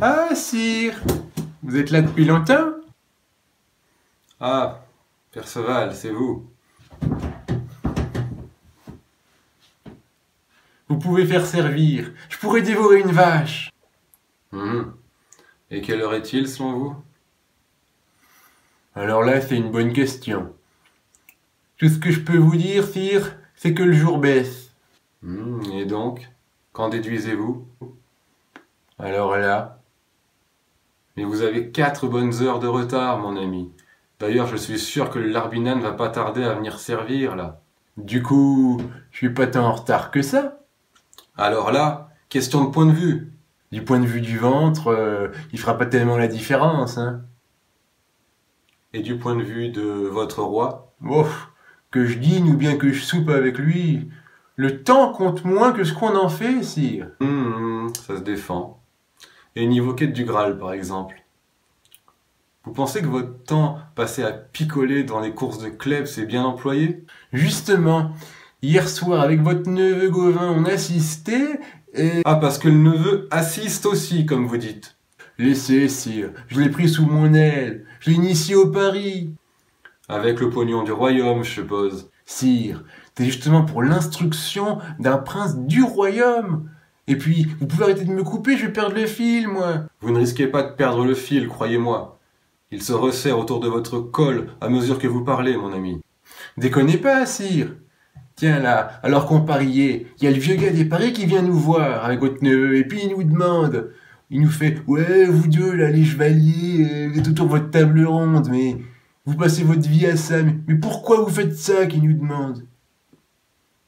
Ah, sire, vous êtes là depuis longtemps? Ah, Perceval, c'est vous. Vous pouvez faire servir. Je pourrais dévorer une vache. Et quelle heure est-il selon vous? Alors là, c'est une bonne question. Tout ce que je peux vous dire, sire, c'est que le jour baisse. Et donc, qu'en déduisez-vous? Alors là... Mais vous avez 4 bonnes heures de retard, mon ami. D'ailleurs, je suis sûr que le Larbina ne va pas tarder à venir servir, là. Du coup, je suis pas tant en retard que ça. Alors là, question de point de vue. Du point de vue du ventre, il fera pas tellement la différence, hein. Et du point de vue de votre roi? Ouf, que je dîne ou bien que je soupe avec lui, le temps compte moins que ce qu'on en fait, sire. Ça se défend. Et niveau quête du Graal, par exemple. Vous pensez que votre temps passé à picoler dans les courses de Klebs est bien employé? Justement, hier soir avec votre neveu Gauvin, on assistait et... Ah, parce que le neveu assiste aussi, comme vous dites. Laissez, sire, je l'ai pris sous mon aile, je l'ai initié au pari. Avec le pognon du royaume, je suppose. Sire, c'est justement pour l'instruction d'un prince du royaume. Et puis, vous pouvez arrêter de me couper, je vais perdre le fil, moi. Vous ne risquez pas de perdre le fil, croyez-moi. Il se resserre autour de votre col à mesure que vous parlez, mon ami. Déconnez pas, sire. Tiens là, alors qu'on pariait, il y a le vieux gars des paris qui vient nous voir avec votre neveu, et puis il nous demande, il nous fait « Ouais, vous deux, là, les chevaliers, vous êtes autour de votre table ronde, mais vous passez votre vie à ça, mais pourquoi vous faites ça ?» qu'il nous demande.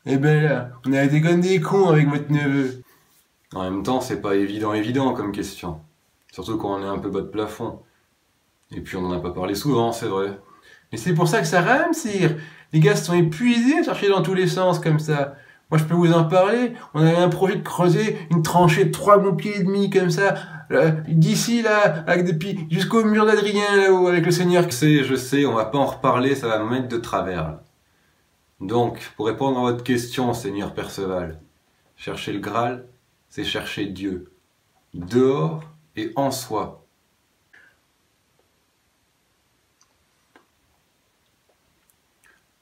Eh ben là, on a été comme des cons avec votre neveu. En même temps, c'est pas évident comme question. Surtout quand on est un peu bas de plafond. Et puis on n'en a pas parlé souvent, c'est vrai. Mais c'est pour ça que ça rame, sire. Les gars se sont épuisés à chercher dans tous les sens comme ça. Moi, je peux vous en parler. On avait un projet de creuser une tranchée de 3 bons pieds et demi comme ça, d'ici là, avec depuis jusqu'au mur d'Adrien là-haut, avec le seigneur. Je sais, on va pas en reparler, ça va me mettre de travers. Là. Donc, pour répondre à votre question, seigneur Perceval, chercher le Graal, c'est chercher Dieu, dehors et en soi.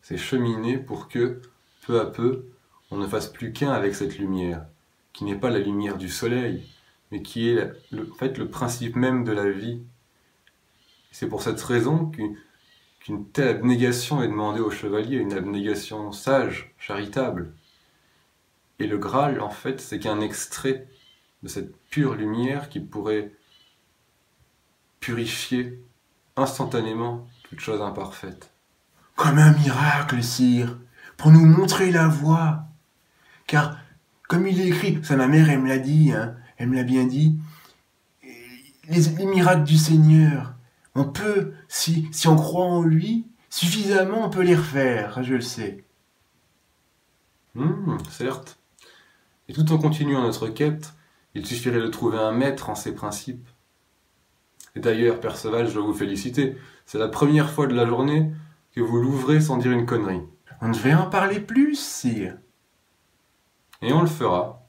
C'est cheminer pour que, peu à peu, on ne fasse plus qu'un avec cette lumière, qui n'est pas la lumière du soleil, mais qui est en fait le principe même de la vie. C'est pour cette raison qu'une telle abnégation est demandée aux chevaliers, une abnégation sage, charitable. Et le Graal, en fait, c'est qu'un extrait de cette pure lumière qui pourrait purifier instantanément toute chose imparfaite. Comme un miracle, sire, pour nous montrer la voie. Car, comme il est écrit, ça ma mère, elle me l'a dit, hein, elle me l'a bien dit, les miracles du Seigneur, on peut, si on croit en lui, suffisamment, on peut les refaire, je le sais. Certes. Et tout en continuant notre quête, il suffirait de trouver un maître en ses principes. Et d'ailleurs, Perceval, je dois vous féliciter, c'est la première fois de la journée que vous l'ouvrez sans dire une connerie. On devrait en parler plus, sire. Et on le fera.